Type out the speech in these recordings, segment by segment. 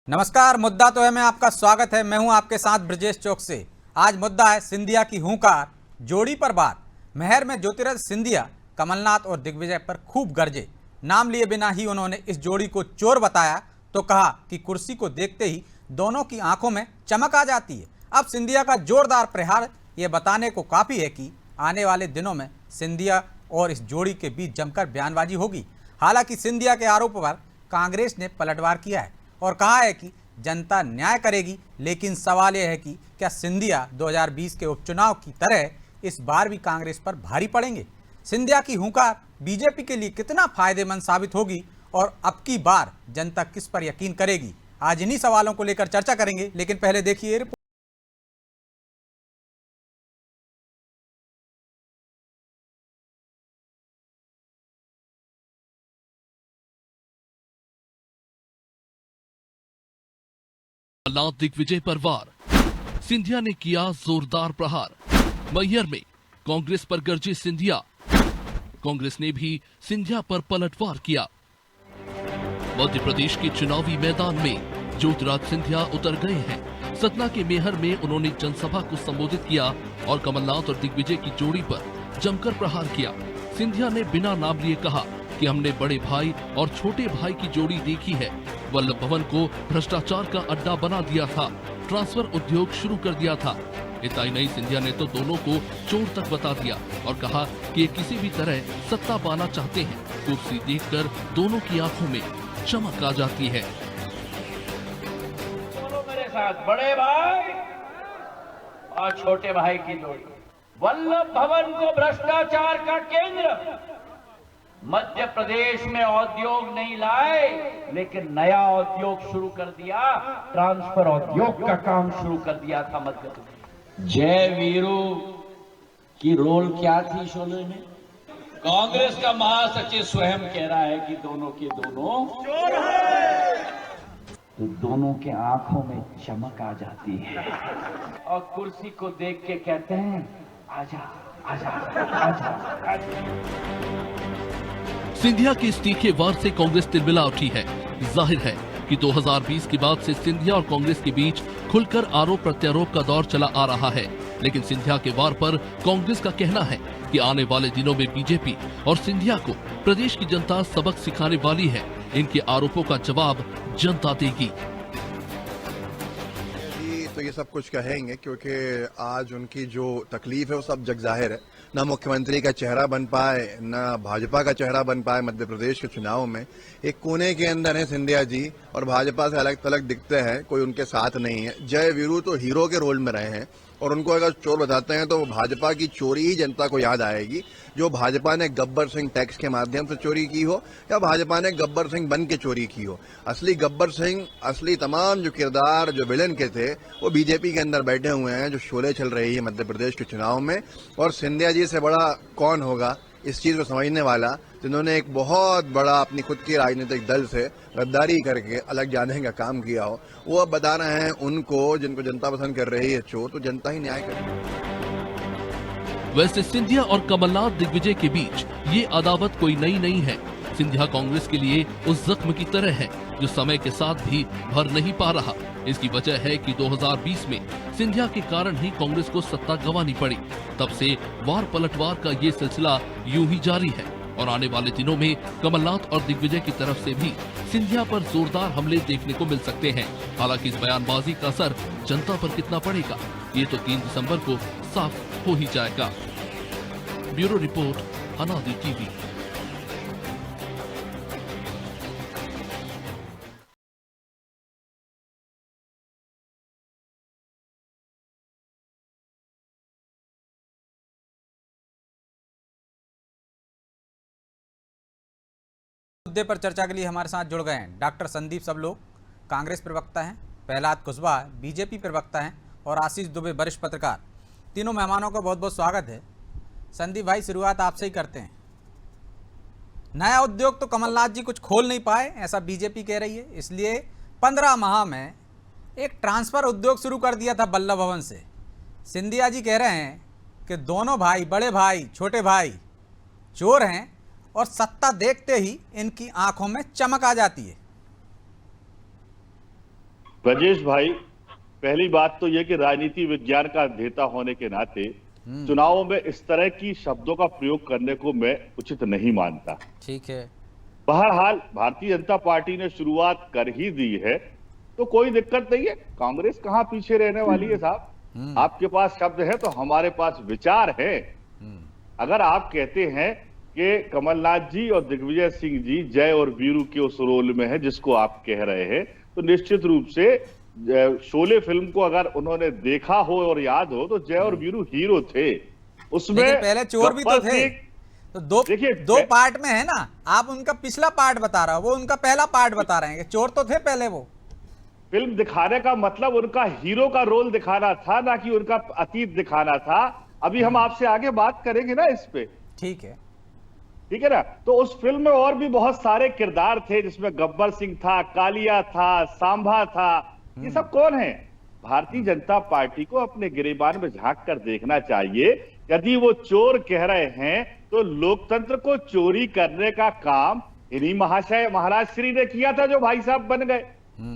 नमस्कार। मुद्दा तो है में आपका स्वागत है। मैं हूं आपके साथ ब्रजेश चौक से। आज मुद्दा है सिंधिया की हुंकार, जोड़ी पर बात। महर में ज्योतिरादित्य सिंधिया कमलनाथ और दिग्विजय पर खूब गरजे। नाम लिए बिना ही उन्होंने इस जोड़ी को चोर बताया तो कहा कि कुर्सी को देखते ही दोनों की आंखों में चमक आ जाती है। अब सिंधिया का जोरदार प्रहार ये बताने को काफ़ी है कि आने वाले दिनों में सिंधिया और इस जोड़ी के बीच जमकर बयानबाजी होगी। हालांकि सिंधिया के आरोप पर कांग्रेस ने पलटवार किया है और कहा है कि जनता न्याय करेगी, लेकिन सवाल यह है कि क्या सिंधिया 2020 के उपचुनाव की तरह इस बार भी कांग्रेस पर भारी पड़ेंगे। सिंधिया की हुंकार बीजेपी के लिए कितना फायदेमंद साबित होगी और अब की बार जनता किस पर यकीन करेगी, आज इन्हीं सवालों को लेकर चर्चा करेंगे। लेकिन पहले देखिए रिपोर्ट। कमलनाथ दिग्विजय पर वार, सिंधिया ने किया जोरदार प्रहार। मैहर में कांग्रेस पर गरजे सिंधिया, कांग्रेस ने भी सिंधिया पर पलटवार किया। मध्य प्रदेश के चुनावी मैदान में ज्योतिरादित्य सिंधिया उतर गए हैं। सतना के मैहर में उन्होंने जनसभा को संबोधित किया और कमलनाथ और दिग्विजय की जोड़ी पर जमकर प्रहार किया। सिंधिया ने बिना नाम लिए कहा कि हमने बड़े भाई और छोटे भाई की जोड़ी देखी है। वल्लभ भवन को भ्रष्टाचार का अड्डा बना दिया था, ट्रांसफर उद्योग शुरू कर दिया था। इतना ही नहीं, सिंधिया ने तो दोनों को चोर तक बता दिया और कहा कि ये किसी भी तरह सत्ता पाना चाहते हैं। कुर्सी देखकर दोनों की आंखों में चमक आ जाती है। दोनों मेरे साथ बड़े भाई और छोटे भाई की जोड़ी। वल्लभ भवन को भ्रष्टाचार का केंद्र, मध्य प्रदेश में उद्योग नहीं लाए लेकिन नया उद्योग शुरू कर दिया, ट्रांसफर उद्योग का काम शुरू कर दिया था मध्य प्रदेश। जय वीरू की रोल क्या थी शोले में? कांग्रेस का महासचिव स्वयं कह रहा है कि दोनों के दोनों चोर हैं, तो दोनों के आंखों में चमक आ जाती है और कुर्सी को देख के कहते हैं आजा आजा आजा आजा। सिंधिया के इस तीखे वार से कांग्रेस तिलमिला उठी है। जाहिर है कि 2020 के बाद से सिंधिया और कांग्रेस के बीच खुलकर आरोप प्रत्यारोप का दौर चला आ रहा है। लेकिन सिंधिया के वार पर कांग्रेस का कहना है कि आने वाले दिनों में बीजेपी और सिंधिया को प्रदेश की जनता सबक सिखाने वाली है। इनके आरोपों का जवाब जनता देगी। तो ये सब कुछ कहेंगे क्योंकि आज उनकी जो तकलीफ है वो सब जग जाहिर है। ना मुख्यमंत्री का चेहरा बन पाए, ना भाजपा का चेहरा बन पाए मध्य प्रदेश के चुनाव में। एक कोने के अंदर है सिंधिया जी और भाजपा से अलग थलग दिखते हैं, कोई उनके साथ नहीं है। जय वीरू तो हीरो के रोल में रहे हैं और उनको अगर चोर बताते हैं तो भाजपा की चोरी ही जनता को याद आएगी, जो भाजपा ने गब्बर सिंह टैक्स के माध्यम से चोरी की हो या भाजपा ने गब्बर सिंह बन के चोरी की हो। असली गब्बर सिंह, असली तमाम जो किरदार जो विलन के थे वो बीजेपी के अंदर बैठे हुए हैं, जो शोले चल रही है मध्य प्रदेश के चुनाव में। और सिंधिया जी से बड़ा कौन होगा इस चीज को समझने वाला, जिन्होंने एक बहुत बड़ा अपनी खुद की राजनीतिक दल से गद्दारी करके अलग जाने का काम किया हो। वो अब बता रहे हैं उनको, जिनको जनता पसंद कर रही है चोर, तो जनता ही न्याय करेगी। वैसे सिंधिया और कमलनाथ दिग्विजय के बीच ये अदावत कोई नई नहीं है। सिंधिया कांग्रेस के लिए उस जख्म की तरह है जो समय के साथ भी भर नहीं पा रहा। इसकी वजह है कि 2020 में सिंधिया के कारण ही कांग्रेस को सत्ता गंवानी पड़ी। तब से वार पलटवार का ये सिलसिला यूं ही जारी है और आने वाले दिनों में कमलनाथ और दिग्विजय की तरफ से भी सिंधिया पर जोरदार हमले देखने को मिल सकते हैं। हालांकि इस बयानबाजी का असर जनता पर कितना पड़ेगा ये तो 3 दिसंबर को साफ हो ही जाएगा। ब्यूरो रिपोर्ट, अनादि टीवी। मुद्दे पर चर्चा के लिए हमारे साथ जुड़ गए हैं डॉक्टर संदीप सबलोग, कांग्रेस प्रवक्ता हैं, प्रहलाद कुशवाहा बीजेपी प्रवक्ता हैं और आशीष दुबे वरिष्ठ पत्रकार। तीनों मेहमानों का बहुत बहुत स्वागत है। संदीप भाई, शुरुआत आपसे ही करते हैं। नया उद्योग तो कमलनाथ जी कुछ खोल नहीं पाए, ऐसा बीजेपी कह रही है, इसलिए 15 माह में एक ट्रांसफर उद्योग शुरू कर दिया था वल्लभ भवन से। सिंधिया जी कह रहे हैं कि दोनों भाई, बड़े भाई छोटे भाई चोर हैं और सत्ता देखते ही इनकी आंखों में चमक आ जाती है। ब्रजेश भाई, पहली बात तो यह कि राजनीति विज्ञान का अध्येता होने के नाते चुनावों में इस तरह की शब्दों का प्रयोग करने को मैं उचित नहीं मानता। ठीक है। बहरहाल भारतीय जनता पार्टी ने शुरुआत कर ही दी है तो कोई दिक्कत नहीं है। कांग्रेस कहां पीछे रहने वाली है साहब। आपके पास शब्द है तो हमारे पास विचार है। अगर आप कहते हैं कि कमलनाथ जी और दिग्विजय सिंह जी जय और वीरू के उस रोल में है जिसको आप कह रहे हैं, तो निश्चित रूप से शोले फिल्म को अगर उन्होंने देखा हो और याद हो तो जय और वीरू हीरो थे। उसमें पहले चोर भी तो थे। तो दो पार्ट में है ना। आप उनका पिछला पार्ट बता रहे हो, वो उनका पहला पार्ट बता रहे हैं कि चोर तो थे पहले। वो फिल्म दिखाने का मतलब उनका हीरो का रोल दिखाना था, ना कि उनका अतीत दिखाना था। अभी हम आपसे आगे बात करेंगे ना इस पे। ठीक है, ठीक है ना। तो उस फिल्म में और भी बहुत सारे किरदार थे जिसमें गब्बर सिंह था, कालिया था, सांभा था। ये सब कौन है? भारतीय जनता पार्टी को अपने गिरेबान में झांक कर देखना चाहिए। यदि वो चोर कह रहे हैं तो लोकतंत्र को चोरी करने का काम इन्हीं महाशय महाराज श्री ने किया था जो भाई साहब बन गए।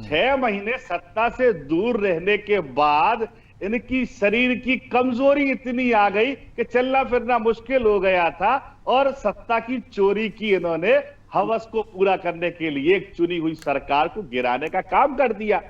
6 महीने सत्ता से दूर रहने के बाद इनकी शरीर की कमजोरी इतनी आ गई कि चलना फिरना मुश्किल हो गया था और सत्ता की चोरी की इन्होंने हवस को पूरा करने के लिए एक चुनी हुई सरकार को गिराने का काम कर दिया।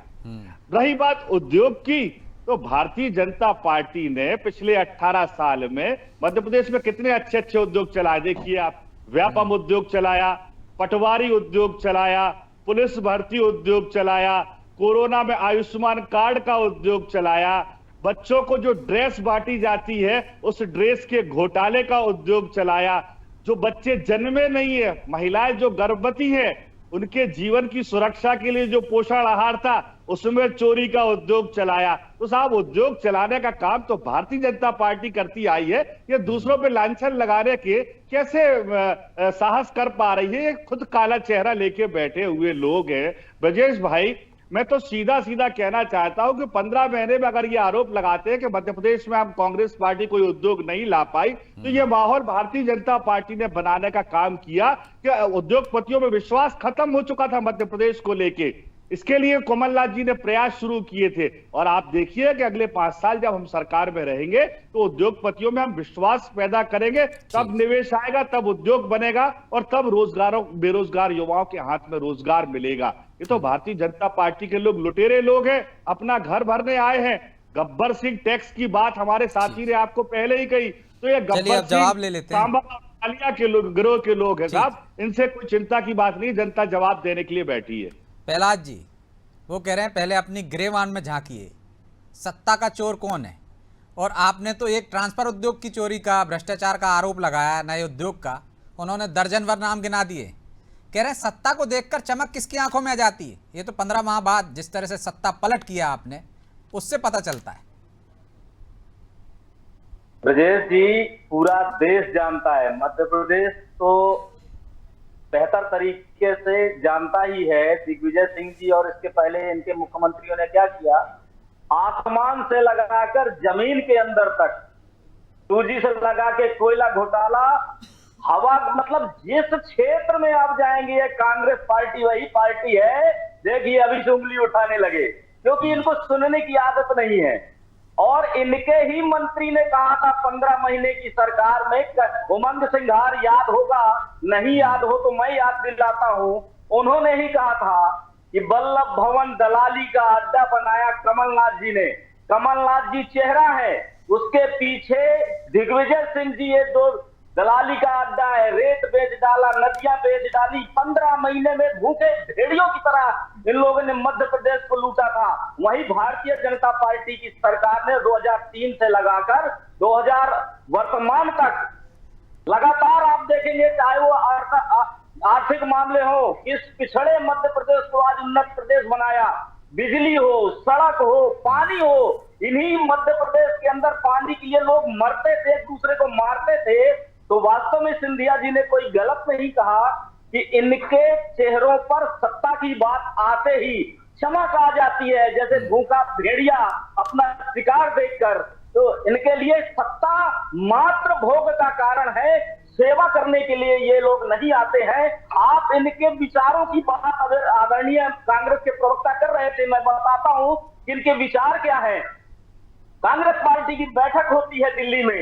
रही बात उद्योग की, तो भारतीय जनता पार्टी ने पिछले 18 साल में मध्य प्रदेश में कितने अच्छे अच्छे उद्योग चलाए। देखिए आप, व्यापम उद्योग चलाया, पटवारी उद्योग चलाया, पुलिस भर्ती उद्योग चलाया, कोरोना में आयुष्मान कार्ड का उद्योग चलाया, बच्चों को जो ड्रेस बांटी जाती है उस ड्रेस के घोटाले का उद्योग चलाया, जो बच्चे जन्मे नहीं है, महिलाएं जो गर्भवती है उनके जीवन की सुरक्षा के लिए जो पोषण आहार था उसमें चोरी का उद्योग चलाया। तो साहब, उद्योग चलाने का काम तो भारतीय जनता पार्टी करती आई है। ये दूसरों पे लांछन लगाने के कैसे साहस कर पा रही है? ये खुद काला चेहरा लेके बैठे हुए लोग हैं। ब्रजेश भाई, मैं तो सीधा सीधा कहना चाहता हूं कि 15 महीने में अगर ये आरोप लगाते हैं कि मध्य प्रदेश में हम कांग्रेस पार्टी कोई उद्योग नहीं ला पाई, तो ये माहौल भारतीय जनता पार्टी ने बनाने का काम किया कि उद्योगपतियों में विश्वास खत्म हो चुका था मध्य प्रदेश को लेके। इसके लिए कमलनाथ जी ने प्रयास शुरू किए थे और आप देखिए कि अगले 5 साल जब हम सरकार में रहेंगे तो उद्योगपतियों में हम विश्वास पैदा करेंगे, तब निवेश आएगा, तब उद्योग बनेगा और तब बेरोजगार युवाओं के हाथ में रोजगार मिलेगा। ये तो भारतीय जनता पार्टी के लोग लुटेरे लोग हैं, अपना घर भरने आए हैं। गब्बर सिंह टैक्स की बात हमारे साथी ने आपको पहले ही कही, तो ये गब्बर जवाब ले लेते हैं। कालिया के लोग, गिरोह के लोग हैं साहब, इनसे कोई चिंता की बात नहीं, जनता जवाब देने के लिए बैठी है। प्रहलाद जी वो कह रहे हैं पहले अपनी गिरेबान में झांकिए, सत्ता का चोर कौन है। और आपने तो एक ट्रांसफर उद्योग की चोरी का, भ्रष्टाचार का आरोप लगाया, नए उद्योग का। उन्होंने दर्जन भर नाम गिना दिए। कह रहे हैं सत्ता को देखकर चमक किसकी आंखों में आ जाती है। ये तो 15 माह बाद जिस तरह से सत्ता पलट किया आपने, उससे पता चलता है। ब्रजेश जी, पूरा देश जानता है, मध्य प्रदेश तो बेहतर तरीके से जानता ही है दिग्विजय सिंह जी और इसके पहले इनके मुख्यमंत्रियों ने क्या किया। आसमान से लगाकर जमीन के अंदर तक, सूजी से लगा के कोयला घोटाला, हवा, मतलब जिस क्षेत्र में आप जाएंगे ये कांग्रेस पार्टी वही पार्टी है। देखिए अभी से उंगली उठाने लगे क्योंकि इनको सुनने की आदत नहीं है। और इनके ही मंत्री ने कहा था 15 महीने की सरकार में, उमंग सिंघार याद होगा, नहीं याद हो तो मैं याद दिलाता हूं, उन्होंने ही कहा था कि वल्लभ भवन दलाली का अड्डा बनाया कमलनाथ जी ने। कमलनाथ जी चेहरा है, उसके पीछे दिग्विजय सिंह जी ये दो दलाली का अड्डा है। रेत बेच डाला, नदियां बेच डाली, 15 महीने में भूखे भेड़ियों की तरह इन लोगों ने मध्य प्रदेश को लूटा था। वहीं भारतीय जनता पार्टी की सरकार ने 2003 से लगाकर 2000 वर्तमान तक लगातार आप देखेंगे, चाहे वो आर्थिक मामले हो, किस पिछड़े मध्य प्रदेश को आज उन्नत प्रदेश बनाया। बिजली हो, सड़क हो, पानी हो, इन्हीं मध्य प्रदेश के अंदर पानी के लिए लोग मरते थे, एक दूसरे को मारते थे। तो वास्तव में सिंधिया जी ने कोई गलत नहीं कहा कि इनके चेहरों पर सत्ता की बात आते ही चमक आ जाती है, जैसे भूखा भेड़िया अपना शिकार देखकर। तो इनके लिए सत्ता मात्र भोग का कारण है, सेवा करने के लिए ये लोग नहीं आते हैं। आप इनके विचारों की बात अगर आदरणीय कांग्रेस के प्रवक्ता कर रहे थे, मैं बताता हूं कि इनके विचार क्या है। कांग्रेस पार्टी की बैठक होती है दिल्ली में,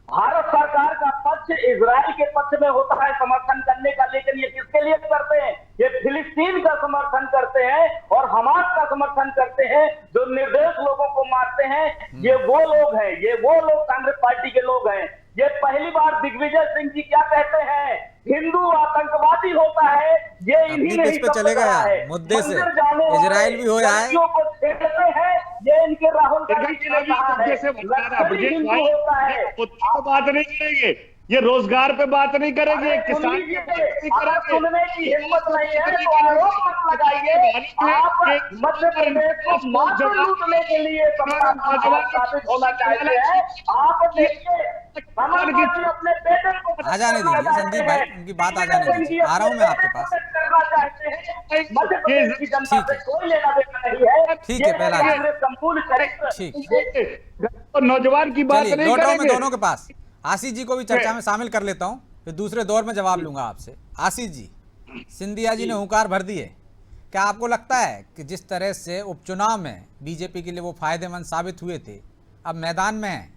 भारत सरकार का पक्ष इजराइल के पक्ष में होता है समर्थन करने का, लेकिन ये किसके लिए करते हैं? ये फिलिस्तीन का समर्थन करते हैं और हमास का समर्थन करते हैं, जो निर्दोष लोगों को मारते हैं। ये वो लोग हैं, ये वो लोग कांग्रेस पार्टी के लोग हैं। ये पहली बार दिग्विजय सिंह जी क्या कहते हैं, हिंदू आतंकवादी होता है, ये इन्हीं ने किस पे चलेगा यार मुद्दे से, इजराइल भी हो जाए को छेड़ते हैं, ये इनके राहुल गांधी जी ने कहा है। होता है, बात नहीं करेंगे, ये रोजगार पे बात नहीं करेंगे, किसान सुनने की हिम्मत नहीं है तो आरोप मत लगाइए। आप मध्य प्रदेश को मात्र लूटने के लिए साबित होना चाहते हैं। आप देखिए अपने बेटे को आ जाने दीजिए संदीप भाई, उनकी बात आ जाने दीजिए, आ रहा हूं मैं आपके पास। करना चाहते हैं, मध्य प्रदेश की जनता से कोई लेना देना नहीं है। ठीक है, पहला नौजवान की बात नहीं मैं करेंगे। दोनों के पास आशीष जी को भी चर्चा में शामिल कर लेता हूं, फिर दूसरे दौर में जवाब लूंगा आपसे। आशीष जी, सिंधिया जी ने हुंकार भर दिए, क्या आपको लगता है कि जिस तरह से उपचुनाव में बीजेपी के लिए वो फायदेमंद साबित हुए थे, अब मैदान में है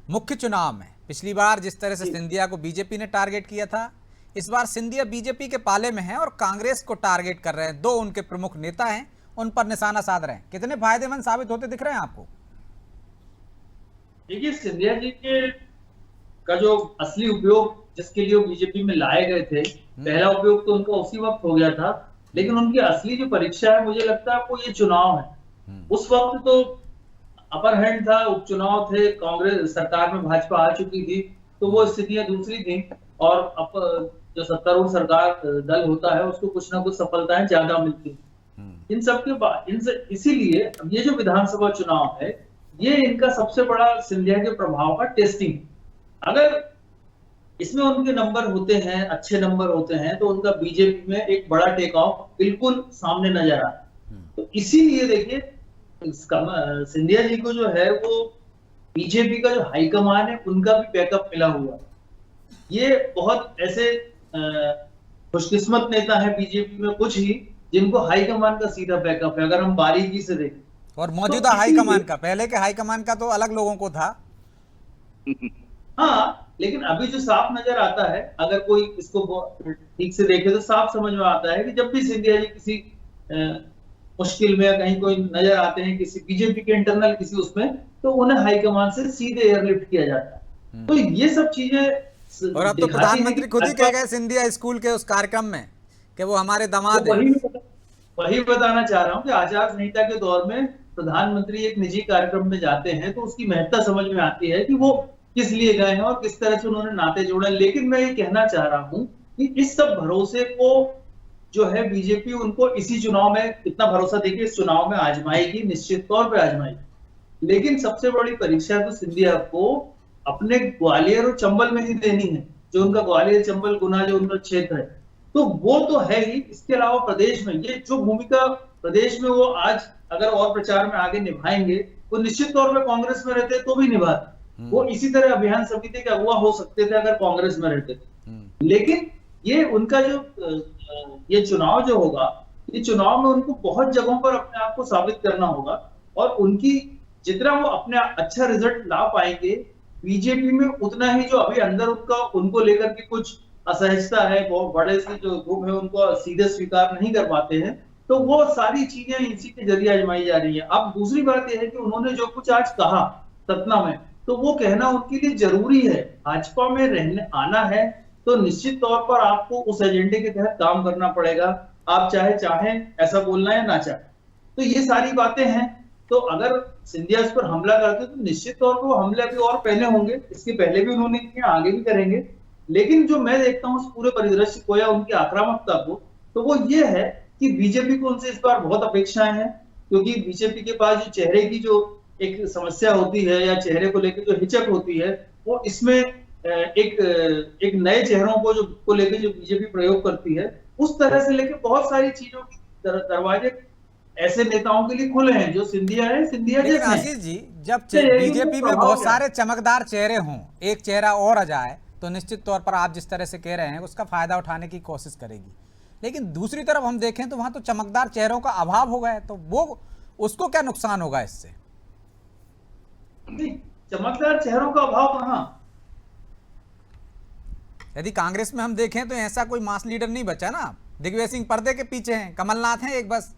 मुख्य चुनाव में, पिछली बार जिस तरह से सिंधिया को बीजेपी ने टारगेट किया था, इस बार सिंधिया बीजेपी के पाले में है और कांग्रेस को टारगेट कर रहे हैं, दो उनके प्रमुख नेता हैं, उन पर निशाना साध रहे हैं, कितने फायदेमंद साबित होते दिख रहे हैं आपको? देखिए, सिंधिया जी के का जो असली उपयोग जिसके लिए वो बीजेपी में लाए गए थे, पहला उपयोग तो उनका उसी वक्त हो गया था, लेकिन उनकी असली जो परीक्षा है, मुझे लगता है वो ये चुनाव है। उस वक्त तो अपर हैंड था, उपचुनाव थे, कांग्रेस सरकार में भाजपा आ चुकी थी, तो वो स्थितियां दूसरी थी और जो सत्तारूढ़ सरकार दल होता है उसको कुछ ना कुछ सफलताएं ज्यादा मिलती। इन सब के बाद इसीलिए ये जो विधानसभा चुनाव है, ये इनका सबसे बड़ा सिंधिया के प्रभाव का टेस्टिंग। अगर इसमें उनके नंबर होते हैं, अच्छे नंबर होते हैं, तो उनका बीजेपी में एक बड़ा टेक ऑफ बिल्कुल सामने नजर आता है। तो इसीलिए देखिए, सिंधिया जी को जो है वो बीजेपी का जो हाईकमान है उनका भी बैकअप मिला हुआ। ये बहुत ऐसे खुशकिस्मत नेता है बीजेपी में कुछ ही, जिनको हाईकमान का सीधा बैकअप है, अगर हम बारीकी से देखें। और मौजूदा हाईकमान का, पहले के हाईकमान का तो अलग लोगों को था। हाँ, लेकिन अभी जो साफ नजर आता है, अगर कोई इसको ठीक से देखे तो साफ समझ में आता है कि जब भी सिंधिया जी किसी मुश्किल में कहीं कोई नजर आते हैं, किसी बीजेपी के इंटरनल किसी उसमें, तो उन्हें हाईकमान से सीधे एयरलिफ्ट किया जाता है। तो ये सब चीजें, और अब तो प्रधानमंत्री खुद ही कह गए सिंधिया स्कूल के उस कार्यक्रम में कि वो हमारे दामाद हैं। वही बताना चाह रहा हूँ कि आचार संहिता के दौर में प्रधानमंत्री एक निजी कार्यक्रम में जाते हैं तो उसकी महत्ता समझ में आती है कि वो किस लिए गए हैं और किस तरह से उन्होंने नाते जोड़े। लेकिन मैं ये कहना चाह रहा हूं कि इस सब भरोसे को जो है बीजेपी उनको इसी चुनाव में, इतना भरोसा देखिए, इस चुनाव में आजमाएगी, निश्चित तौर पे आजमाएगी। लेकिन सबसे बड़ी परीक्षा तो सिंधिया को अपने ग्वालियर और चंबल में ही देनी है, जो उनका ग्वालियर, चंबल, गुना जो उनका क्षेत्र है, तो वो तो है ही। इसके अलावा प्रदेश में ये जो भूमिका प्रदेश में वो आज अगर और प्रचार में आगे निभाएंगे, वो निश्चित तौर पर कांग्रेस में रहते तो भी निभाते। वो इसी तरह अभियान समिति के अगुवा हो सकते थे अगर कांग्रेस में रहते थे। लेकिन ये उनका जो ये चुनाव जो होगा, ये चुनाव में उनको बहुत जगहों पर अपने आप को साबित करना होगा और उनकी जितना वो अपने अच्छा रिजल्ट ला पाएंगे बीजेपी में, उतना ही जो अभी अंदर उनको लेकर के कुछ असहजता है, बहुत बड़े से जो ग्रुप है उनको सीधे स्वीकार नहीं कर पाते हैं, तो वो सारी चीजें इसी के जरिए आजमाई जा रही है। अब दूसरी बात यह है कि उन्होंने जो कुछ आज कहा सतना में, तो वो कहना उनके लिए जरूरी है। भाजपा में रहने आना है तो निश्चित तौर पर आपको उस एजेंडे के तहत काम करना पड़ेगा, आप चाहें ऐसा बोलना है ना चाहे। तो ये सारी बातें हैं। तो अगर सिंधिया इस पर हमला करते तो निश्चित तौर पर वो हमले भी और पहले होंगे, इसके पहले भी उन्होंने किए, आगे भी करेंगे। लेकिन जो मैं देखता हूँ उस पूरे परिदृश्य को या उनकी आक्रामकता को, तो वो ये है कि बीजेपी को उनसे इस बार बहुत अपेक्षाएं हैं, क्योंकि बीजेपी के पास जो चेहरे की जो एक समस्या होती है या चेहरे को लेकर जो हिचक होती है, वो इसमें एक नए चेहरों को लेकर जो बीजेपी प्रयोग करती है, उस तरह से लेकर बहुत सारी चीजों की दरवाजे ऐसे नेताओं के लिए खुले हैं जो सिंधिया है, सिंधिया जैसे। आशीष जी, जब बीजेपी में बहुत सारे चमकदार चेहरे हों, एक चेहरा और आ जाए तो निश्चित तौर पर आप जिस तरह से कह रहे हैं उसका फायदा उठाने की कोशिश करेगी। लेकिन दूसरी तरफ हम देखें तो वहां तो चमकदार चेहरों का अभाव हो गया, तो वो उसको क्या नुकसान होगा इससे? नहीं, चमकदार चेहरों का अभाव कहां? यदि कांग्रेस में हम देखें तो ऐसा कोई मास लीडर नहीं बचा ना। दिग्विजय सिंह पर्दे के पीछे हैं, कमलनाथ हैं एक बस।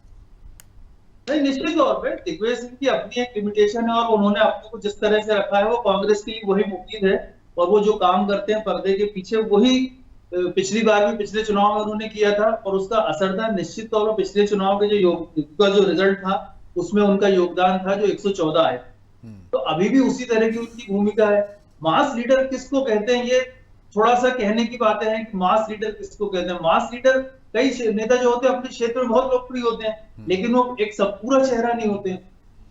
नहीं, निश्चित तौर पे दिग्विजय सिंह की अपनी एक लिमिटेशन है और उन्होंने अपने को जिस तरह से रखा है वो कांग्रेस के लिए वही मुफीद है, और वो जो काम करते हैं पर्दे के पीछे वही पिछली बार भी पिछले चुनाव में उन्होंने किया था, और उसका असर था निश्चित तौर पर पिछले चुनाव के जो रिजल्ट था उसमें उनका योगदान था जो 114 आए। तो अभी भी उसी तरह की उनकी भूमिका है। मास लीडर किसको कहते हैं, ये थोड़ा सा कहने की बातें हैं कि मास लीडर किसको कहते हैं। मास लीडर कई नेता जो होते हैं अपने क्षेत्र में बहुत लोकप्रिय होते हैं, लेकिन वो एक सब पूरा चेहरा नहीं होते हैं।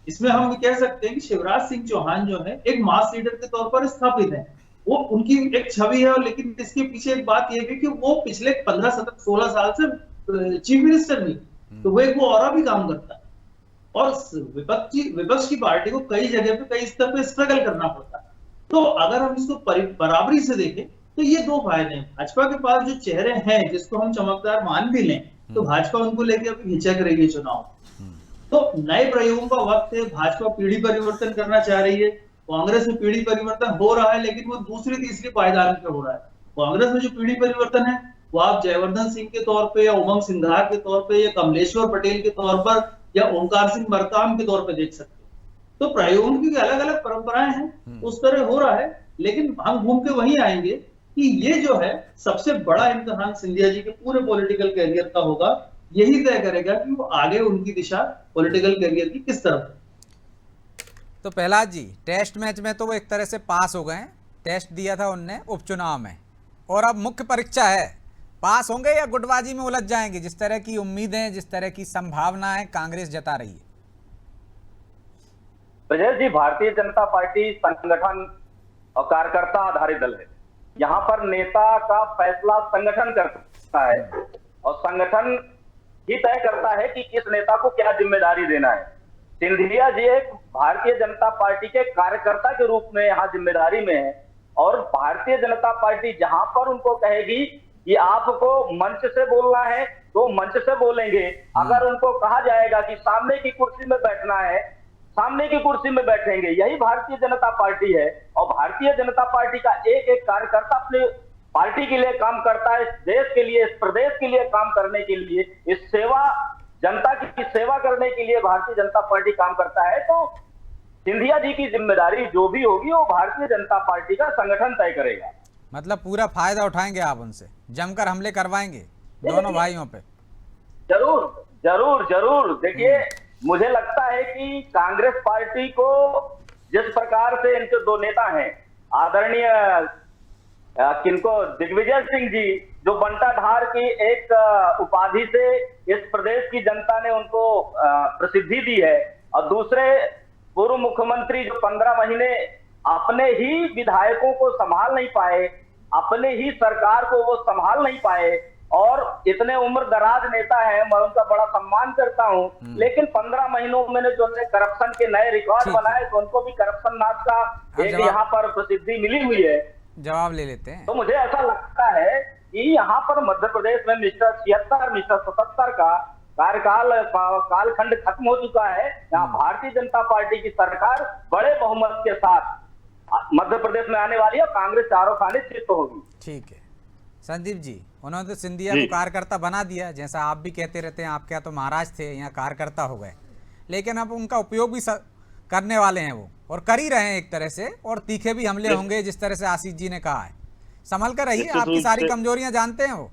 इसमें हम कह सकते हैं कि शिवराज सिंह चौहान जो है एक मास लीडर के तौर पर स्थापित है, वो उनकी एक छवि है। लेकिन इसके पीछे एक बात यह भी कि वो पिछले 15-16 साल से चीफ मिनिस्टर नहीं, तो वो एक और भी काम करता है, और विपक्ष की पार्टी को कई जगह पे कई स्तर पे स्ट्रगल करना पड़ता है। तो अगर हम इसको बराबरी से देखें तो ये दो फायदे हैं। भाजपा के पास जो चेहरे हैं जिसको हम चमकदार मान भी लें, तो भाजपा उनको लेके अभी हिचक रही है चुनाव। तो नए प्रयोगों का वक्त है, भाजपा पीढ़ी परिवर्तन करना चाह रही है। कांग्रेस में पीढ़ी परिवर्तन हो रहा है, लेकिन वो दूसरी तीसरी पायदान पे हो रहा है। कांग्रेस में जो पीढ़ी परिवर्तन है वो आप जयवर्धन सिंह के तौर पे या उमंग सिंघार के तौर पे या कमलेश्वर पटेल के तौर पर या ओंकार सिंह मरकाम के तौर पे देख सकते हैं। तो प्रयोगों की अलग अलग परंपराएं हैं, उस तरह हो रहा है। लेकिन हम घूम के वहीं आएंगे कि ये जो है सबसे बड़ा इम्तिहान सिंधिया जी के पूरे पॉलिटिकल कैरियर का होगा। यही तय करेगा कि वो आगे उनकी दिशा पॉलिटिकल कैरियर की किस तरफ है। तो प्रहलाद जी, टेस्ट मैच में तो वो एक तरह से पास हो गए, टेस्ट दिया था उनने उपचुनाव में, और अब मुख्य परीक्षा है, पास होंगे या गुटबाजी में उलझ जाएंगे, जिस तरह की उम्मीदें, जिस तरह की संभावनाएं कांग्रेस जता रही है? ब्रजेश जी, भारतीय जनता पार्टी संगठन और कार्यकर्ता आधारित दल है। यहाँ पर नेता का फैसला संगठन करता है, और संगठन ही तय करता है कि किस नेता को क्या जिम्मेदारी देना है। सिंधिया जी एक भारतीय जनता पार्टी के कार्यकर्ता के रूप में यहाँ जिम्मेदारी में है, और भारतीय जनता पार्टी जहां पर उनको कहेगी कि आपको मंच से बोलना है तो मंच से बोलेंगे। अगर उनको कहा जाएगा कि सामने की कुर्सी में बैठना है, सामने की कुर्सी में बैठेंगे। यही भारतीय जनता पार्टी है, और भारतीय जनता पार्टी का एक एक कार्यकर्ता अपने पार्टी के लिए काम करता है, इस देश के लिए, इस प्रदेश के लिए काम करने के लिए, इस सेवा, जनता की सेवा करने के लिए भारतीय जनता पार्टी काम करता है। तो सिंधिया जी की जिम्मेदारी जो भी होगी वो भारतीय जनता पार्टी का संगठन तय करेगा। मतलब पूरा फायदा उठाएंगे आप उनसे, जमकर हमले करवाएंगे दोनों भाइयों पे? जरूर जरूर जरूर। देखिए, मुझे लगता है कि कांग्रेस पार्टी को जिस प्रकार से इनके दो नेता हैं, आदरणीय किनको दिग्विजय सिंह जी, जो बंटाधार की एक उपाधि से इस प्रदेश की जनता ने उनको प्रसिद्धि दी है, और दूसरे पूर्व मुख्यमंत्री जो 15 महीने अपने ही विधायकों को संभाल नहीं पाए, अपने ही सरकार को वो संभाल नहीं पाए, और इतने उम्र दराज नेता है, मैं उनका बड़ा सम्मान करता हूं, लेकिन 15 महीनों में जो करप्शन के नए रिकॉर्ड बनाए, तो उनको भी करप्शन नाथ का एक यहाँ पर प्रसिद्धि मिली हुई है। जवाब ले लेते हैं। तो मुझे ऐसा लगता है कि यहाँ पर मध्य प्रदेश में मिस्टर 76, मिस्टर 77 का कार्यकाल कालखंड खत्म हो चुका है। यहाँ भारतीय जनता पार्टी की सरकार बड़े बहुमत के साथ मध्य प्रदेश में आने वाली है, कांग्रेस चारों खाने चित्त होगी। ठीक है संदीप जी, उन्होंने तो सिंधिया को कार्यकर्ता बना दिया, जैसा आप भी कहते रहते हैं, आप क्या तो महाराज थे, यहाँ कार्यकर्ता हो गए, लेकिन अब उनका उपयोग भी करने वाले हैं वो, और कर ही रहे हैं एक तरह से, और तीखे भी हमले होंगे, जिस तरह से आशीष जी ने कहा है। संभल कर रहिए, आपकी सारी कमजोरियां जानते हैं वो।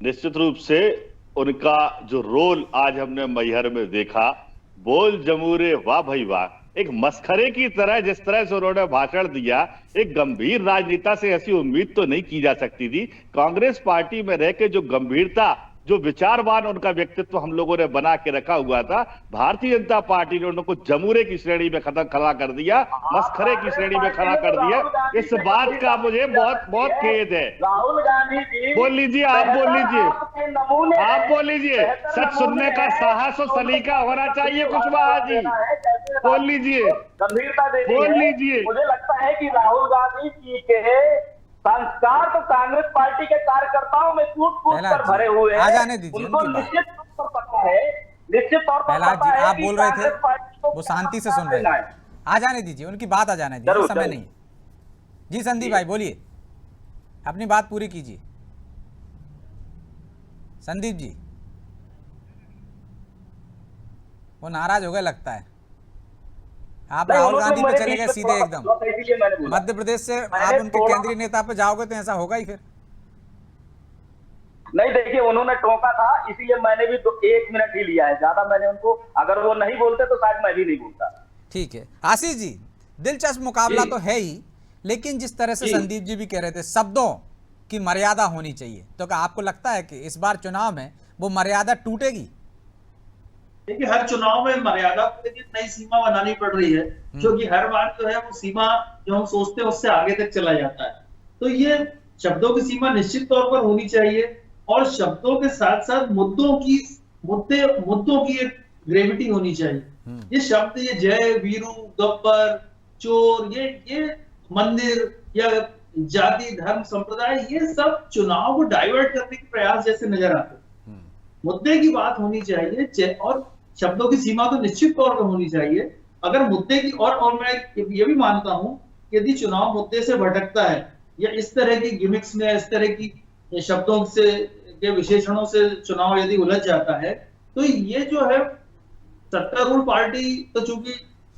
निश्चित रूप से उनका जो रोल आज हमने मैहर में देखा, बोल जमूरे वाह भाई वाह, एक मस्खरे की तरह जिस तरह से उन्होंने भाषण दिया, एक गंभीर राजनेता से ऐसी उम्मीद तो नहीं की जा सकती थी। कांग्रेस पार्टी में रह के जो गंभीरता, जो विचारवान उनका व्यक्तित्व हम लोगों ने बना के रखा हुआ था, भारतीय जनता पार्टी ने उनको जमूरे की श्रेणी में खड़ा कर दिया, मस्खरे की श्रेणी में खड़ा कर दिया। इस बात का मुझे बहुत बहुत खेद है। राहुल गांधी जी, बोल लीजिए, आप बोल लीजिए, आप बोल लीजिए। सच सुनने का साहस और सलीका होना चाहिए कुशवाहा जी, बोल लीजिए, गंभीरता दे बोल लीजिए। मुझे लगता है कि राहुल गांधी जी के संस्कार तो कांग्रेस पार्टी के कार्यकर्ताओं में कूट कूट प्रहलाद कर जी, भरे हुए आ हैं। जाने दीजिए उनको उनकी बात। निश्चित तौर पर पता है, निश्चित तौर पर प्रहलाद पता जी, है आप कि बोल रहे कांग्रेस थे, पार्टी को वो शांति से क्या सुन रहे करना थे। है। आ जाने दीजिए, उनकी बात आ जाने दीजिए, जरूर, समय जरूर। नहीं है। जी संदीप भाई बोलिए, अपनी बात पूरी कीजिए। संदीप जी, वो नाराज हो गए लगता है। आप नहीं, राहुल उन्होंने गांधी पे मेरे चले बीच गए में सीधे थोड़ा एकदम। सा इसीलिए मैंने बोला। मध्य प्रदेश से आप मैंने उनके थोड़ा- केंद्रीय नेता पे जाओगे तो ऐसा होगा ही फिर। नहीं, देखिए उन्होंने टोका था, इसीलिए मैंने भी तो 1 मिनट ही लिया है, ज्यादा मैंने उनको, अगर वो नहीं बोलते तो शायद मैं भी नहीं बोलता। ठीक है आशीष जी, दिलचस्प मुकाबला तो है ही, लेकिन जिस तरह से संदीप जी भी कह रहे थे शब्दों की मर्यादा होनी चाहिए, तो क्या आपको लगता है कि इस बार चुनाव में वो मर्यादा टूटेगी? देखिए हर चुनाव में मर्यादा को लेकर नई सीमा बनानी पड़ रही है, क्योंकि हर बार जो है वो सीमा जो हम सोचते हैं उससे आगे तक चला जाता है। तो ये शब्दों की सीमा निश्चित तौर पर होनी चाहिए, और शब्दों के साथ साथ मुद्दों की एक ग्रेविटी होनी चाहिए। ये शब्द, ये जय, वीरू, गब्बर, चोर, ये मंदिर या जाति, धर्म, संप्रदाय, ये सब चुनाव को डाइवर्ट करने के प्रयास जैसे नजर आते हैं। मुद्दे की बात होनी चाहिए, और शब्दों की सीमा तो निश्चित तौर पर होनी चाहिए। अगर मुद्दे की, और मैं ये भी मानता हूं कि यदि चुनाव मुद्दे से भटकता है या इस तरह की गिमिक्स में, इस तरह की शब्दों से के विशेषणों से चुनाव यदि उलझ जाता है, तो ये जो है सत्तारूढ़ पार्टी, तो चूंकि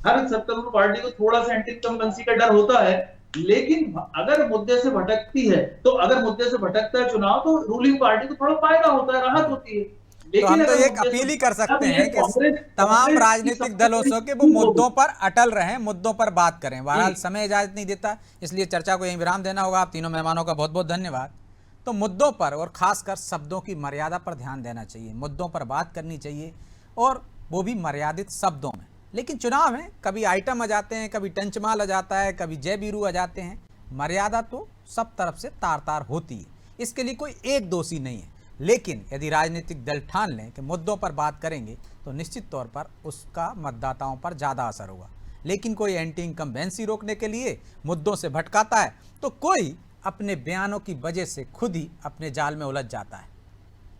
हर सत्तारूढ़ पार्टी को थोड़ा सा एंटी इनकम्बेंसी का डर होता है, लेकिन अगर मुद्दे से भटकती है, तो अगर मुद्दे से भटकता है चुनाव, तो रूलिंग पार्टी को थोड़ा फायदा होता है, राहत होती है। तो हम तो अगर एक मुद्दे से- अपील ही कर सकते अब ये हैं कि तमाम कांग्रेस की राजनीतिक सबसे दलों से बड़ी कि वो चूक मुद्दों होगी। पर अटल रहें, मुद्दों पर बात करें। बहरहाल जी। समय इजाजत नहीं देता, इसलिए चर्चा को यहीं विराम देना होगा। आप तीनों मेहमानों का बहुत बहुत धन्यवाद। तो मुद्दों पर और खासकर शब्दों की मर्यादा पर ध्यान देना चाहिए, मुद्दों पर बात करनी चाहिए, और वो भी मर्यादित शब्दों में। लेकिन चुनाव में कभी आइटम आ जाते हैं, कभी टंचमाल आ जाता है, कभी जय बीरू आ जाते हैं। मर्यादा तो सब तरफ से तार तार होती है, इसके लिए कोई एक दोषी नहीं है। लेकिन यदि राजनीतिक दल ठान लें कि मुद्दों पर बात करेंगे, तो निश्चित तौर पर उसका मतदाताओं पर ज़्यादा असर होगा। लेकिन कोई एंटी इनकम्बेंसी रोकने के लिए मुद्दों से भटकाता है, तो कोई अपने बयानों की वजह से खुद ही अपने जाल में उलझ जाता है।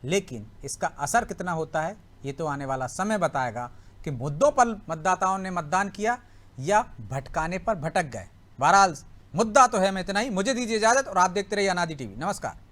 लेकिन इसका असर कितना होता है, ये तो आने वाला समय बताएगा कि मुद्दों पर मतदाताओं ने मतदान किया या भटकाने पर भटक गए। बहरहाल मुद्दा तो है, मैं इतना ही। मुझे दीजिए इजाज़त और आप देखते रहिए अनादि टीवी। नमस्कार।